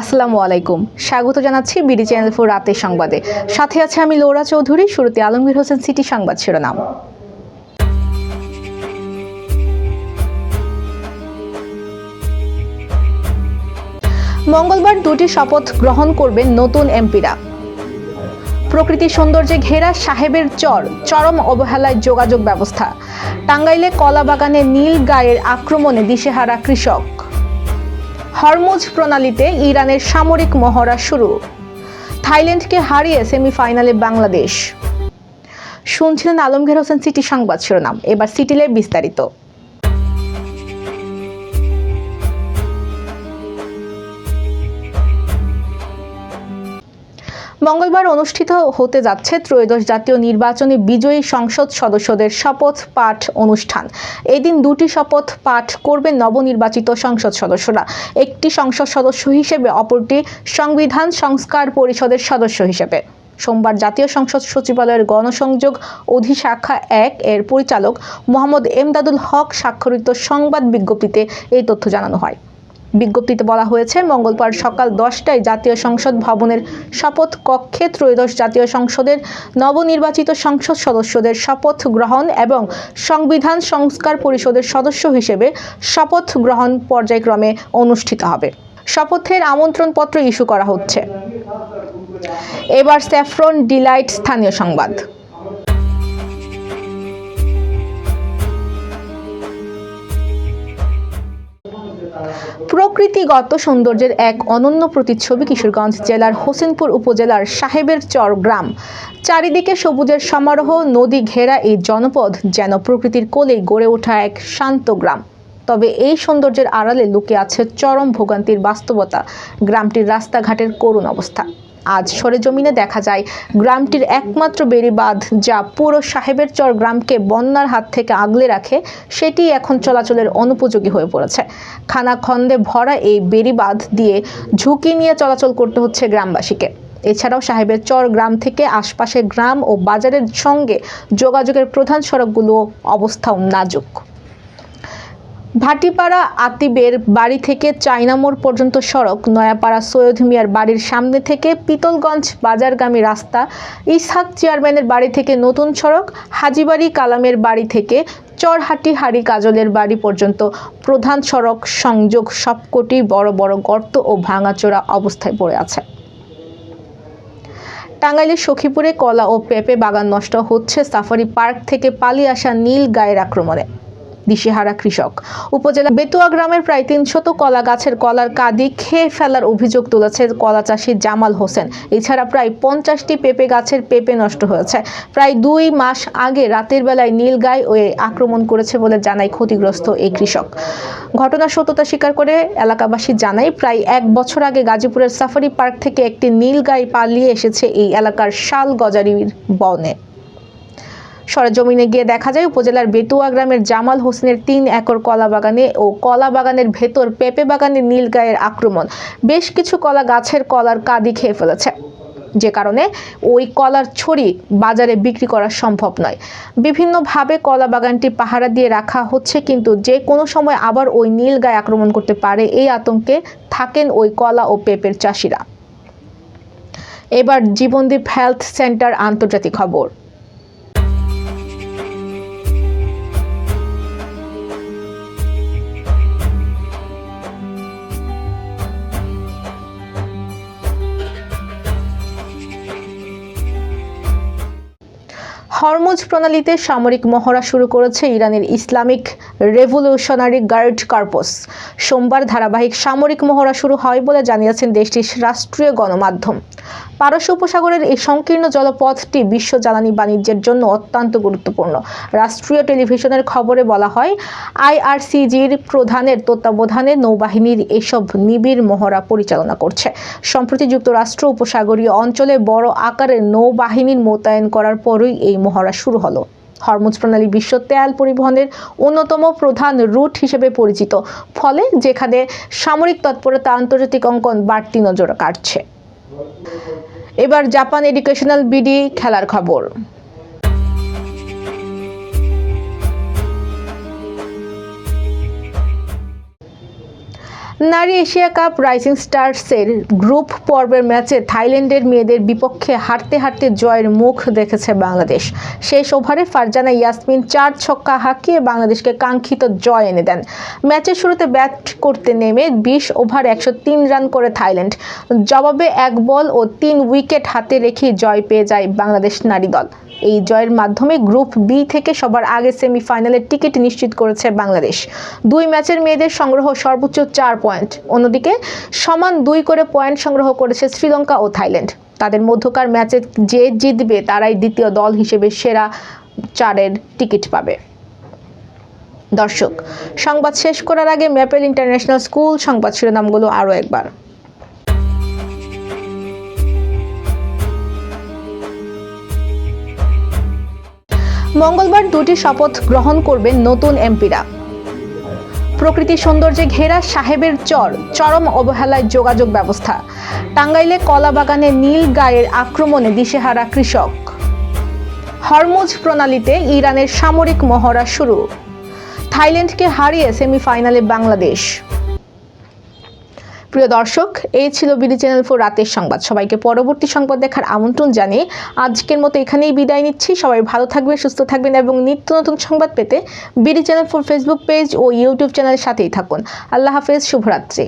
আসসালামু আলাইকুম, স্বাগত জানাচ্ছি বিডি চ্যানেল 4 রাতের সংবাদে। সাথে আছে আমি লৌরা চৌধুরী। শুরুতে আলমগীর হোসেন সিটি সংবাদ শিরোনাম। মঙ্গলবার দুটি শপথ গ্রহণ করবেন নতুন এমপিরা। প্রকৃতি সৌন্দর্যে ঘেরা সাহেবের চর, চরম অবহেলায় যোগাযোগ ব্যবস্থা। টাঙ্গাইলে কলা বাগানে নীল গায়ের আক্রমণে দিশেহারা কৃষক। হরমুজ প্রণালীতে ইরানের সামরিক মহড়া শুরু। থাইল্যান্ডকে হারিয়ে সেমিফাইনালে বাংলাদেশ। শুনছিলেন আলমগীর হোসেন সিটি সংবাদ শিরোনাম। এবার সিটিলে বিস্তারিত। মঙ্গলবার অনুষ্ঠিত হতে যাচ্ছে ত্রয়োদশ জাতীয় নির্বাচনে বিজয়ী সংসদ সদস্যদের শপথ পাঠ অনুষ্ঠান। এদিন দুটি শপথ পাঠ করবেন নবনির্বাচিত সংসদ সদস্যরা, একটি সংসদ সদস্য হিসেবে, অপরটি সংবিধান সংস্কার পরিষদের সদস্য হিসেবে। সোমবার জাতীয় সংসদ সচিবালয়ের গণসংযোগ অধিশাখা 1 এর পরিচালক মোহাম্মদ এমদাদুল হক স্বাক্ষরিত সংবাদ বিজ্ঞপ্তিতে এই তথ্য জানানো হয়। বিজ্ঞপ্তিতে বলা হয়েছে, মঙ্গলবার সকাল 10টায় জাতীয় সংসদ ভবনের শপথ কক্ষে ত্রয়োদশ জাতীয় সংসদের নবনির্বাচিত সংসদ সদস্যদের শপথ গ্রহণ এবং সংবিধান সংস্কার পরিষদের সদস্য হিসেবে শপথ গ্রহণ পর্যায়ক্রমে অনুষ্ঠিত হবে। শপথের আমন্ত্রণপত্র ইস্যু করা হচ্ছে। এবার স্যাফরন ডিলাইট স্থানীয় সংবাদ। প্রকৃতিগত সৌন্দর্যের এক অনন্য প্রতিচ্ছবি কিশোরগঞ্জ জেলার হোসেনপুর উপজেলার সাহেবের চর গ্রাম। চারিদিকে সবুজের সমারোহ, নদী ঘেরা এই জনপদ যেন প্রকৃতির কোলেই গড়ে ওঠা এক শান্ত গ্রাম। তবে এই সৌন্দর্যের আড়ালে লুকিয়ে আছে চরম ভোগান্তির বাস্তবতা, গ্রামটির রাস্তাঘাটের করুণ অবস্থা। আজ সরেজমিনে দেখা যায় গ্রামটির একমাত্র বেড়িবাঁধ, যা পুরো সাহেবের চর গ্রামকে বন্যার হাত থেকে আগলে রাখে, সেটি এখন চলাচলের অনুপযোগী হয়ে পড়েছে। খানাখন্দে ভরা এই বেড়িবাঁধ দিয়ে ঝুঁকি নিয়ে চলাচল করতে হচ্ছে গ্রামবাসীকে। এছাড়াও সাহেবের চর গ্রাম থেকে আশপাশের গ্রাম ও বাজারের সঙ্গে যোগাযোগের প্রধান সড়কগুলো অবস্থাও নাজুক। ভাটিপাড়া আতিবের বাড়ি থেকে চাইনামোড় পর্যন্ত সড়ক, নয়াপাড়া সৈয়দ মিয়ার বাড়ির সামনে থেকে পিতলগঞ্জ বাজারগামী রাস্তা, ইসহাক চেয়ারম্যানের বাড়ি থেকে নতুন সড়ক, হাজিবাড়ি কালামের বাড়ি থেকে চরহাটি হাড়ি কাজলের বাড়ি পর্যন্ত প্রধান সড়ক সংযোগ সবকটি বড় বড় গর্ত ও ভাঙাচোরা অবস্থায় পড়ে আছে। টাঙ্গাইলের সখীপুরে কলা ও পেঁপে বাগান নষ্ট হচ্ছে সাফারি পার্ক থেকে পালিয়ে আসা নীল গায়ের আক্রমণে, দিশেহারা কৃষক। উপজেলা বেতুয়া গ্রামের প্রায় 300 কলা গাছের কলার কাঁদি খেয়ে ফেলার অভিযোগ তুলেছে কলা চাষী জামাল হোসেন। এছাড়া প্রায় 50টি পেঁপে গাছের পেঁপে নষ্ট হয়েছে। প্রায় 2 মাস আগে রাতের বেলায় নীলগাই আক্রমণ করেছে বলে জানায় ক্ষতিগ্রস্ত এই কৃষক। ঘটনার সত্যতা স্বীকার করে এলাকাবাসী জানায়, প্রায় 1 বছর আগে গাজীপুরের সাফারি পার্ক থেকে একটি নীলগাই পালিয়ে এসেছে এই এলাকার শাল গজারির বনে। সরেজমিনে গিয়ে দেখা যায়, উপজেলার বেতুয়া গ্রামের জামাল হোসেনের 3 একর কলা বাগানে ও কলা বাগানের ভেতর পেঁপে বাগানে নীলগায়ের আক্রমণ বেশ কিছু কলা গাছের কলার কাঁদি খেয়ে ফেলেছে, যে কারণে ওই কলার ছড়ি বাজারে বিক্রি করা সম্ভব নয়। বিভিন্নভাবে কলা বাগানটি পাহারা দিয়ে রাখা হচ্ছে, কিন্তু যে কোনো সময় আবার ওই নীলগায় আক্রমণ করতে পারে, এই আতঙ্কে থাকেন ওই কলা ও পেঁপের চাষিরা। এবার জীবনদীপ হেলথ সেন্টার আন্তর্জাতিক খবর। হরমুজ প্রণালীতে সামরিক মহড়া শুরু করেছে ইরানের ইসলামিক রেভলিউশনারি গার্ড কর্পস। সোমবার ধারাবাহিক সামরিক মহড়া শুরু হয় বলে জানিয়েছেন দেশটির রাষ্ট্রীয় গণমাধ্যম। পারস্য উপসাগরের এই সংকীর্ণ জলপথটি বিশ্ব জ্বালানি বাণিজ্যের জন্য অত্যন্ত গুরুত্বপূর্ণ। রাষ্ট্রীয় টেলিভিশনের খবরে বলা হয়, আইআরসিজির প্রধানের তত্ত্বাবধানে নৌবাহিনীর এসব নিবিড় মহড়া পরিচালনা করছে। সম্প্রতি যুক্তরাষ্ট্র উপসাগরীয় অঞ্চলে বড় আকারের নৌবাহিনীর মোতায়েন করার পরই এই মহড়া শুরু হলো। হরমুজ প্রণালী বিশ্ব তেল পরিবহনের অন্যতম প্রধান রুট হিসেবে পরিচিত, ফলে যেখানে সামরিক তৎপরতা আন্তর্জাতিক অঙ্কন বাড়তি নজর কাটছে। এবার জাপান এডুকেশনাল বিডি খেলার খবর। নারী এশিয়া কাপ রাইজিং স্টারসের গ্রুপ পর্বের ম্যাচে থাইল্যান্ডের মেয়েদের বিপক্ষে হারতে হারতে জয়ের মুখ দেখেছে বাংলাদেশ। শেষ ওভারে ফারজানা ইয়াসমিন 4 ছক্কা হাঁকিয়ে বাংলাদেশকে কাঙ্ক্ষিত জয় এনে দেন। ম্যাচের শুরুতে ব্যাট করতে নেমে 20 ওভার 103 রান করে থাইল্যান্ড। জবাবে 1 বল ও 3 উইকেট হাতে রেখে জয় পেয়ে যায় বাংলাদেশ নারী দল। এই জয়ের মাধ্যমে গ্রুপ বি থেকে সবার আগে সেমিফাইনালের টিকিট নিশ্চিত করেছে বাংলাদেশ। 2 ম্যাচের মেয়েদের সংগ্রহ সর্বোচ্চ 4 পয়েন্ট। অন্যদিকে সমান 2 করে পয়েন্ট সংগ্রহ করেছে শ্রীলঙ্কা ও থাইল্যান্ড। তাদের মধ্যকার ম্যাচে যে জিতবে তারাই দ্বিতীয় দল হিসেবে সেরা 4-এর টিকিট পাবে। দর্শক, সংবাদ শেষ করার আগে ম্যাপেল ইন্টারন্যাশনাল স্কুল সংবাদ শিরোনামগুলো আরও একবার। মঙ্গলবার 2টি শপথ গ্রহণ করবেন নতুন এমপিরা। প্রকৃতি সৌন্দর্যে ঘেরা সাহেবের চর, চরম অবহেলায় যোগাযোগ ব্যবস্থা। টাঙ্গাইলে কলা বাগানে নীল গায়ের আক্রমণে দিশেহারা কৃষক। হরমুজ প্রণালীতে ইরানের সামরিক মহড়া শুরু। থাইল্যান্ডকে হারিয়ে সেমিফাইনালে বাংলাদেশ। প্রিয় দর্শক, এই ছিল বিডি চ্যানেল 4 রাতের সংবাদ। সবাইকে পরবর্তী সংবাদ দেখার আমন্ত্রণ জানিয়ে আজকের মতো এখানেই বিদায় নিচ্ছি। সবাই ভালো থাকবেন, সুস্থ থাকবেন এবং নিত্য নতুন সংবাদ পেতে বিডি চ্যানেল 4 ফেসবুক পেজ ও ইউটিউব চ্যানেলের সাথেই থাকুন। আল্লাহ হাফেজ, শুভরাত্রি।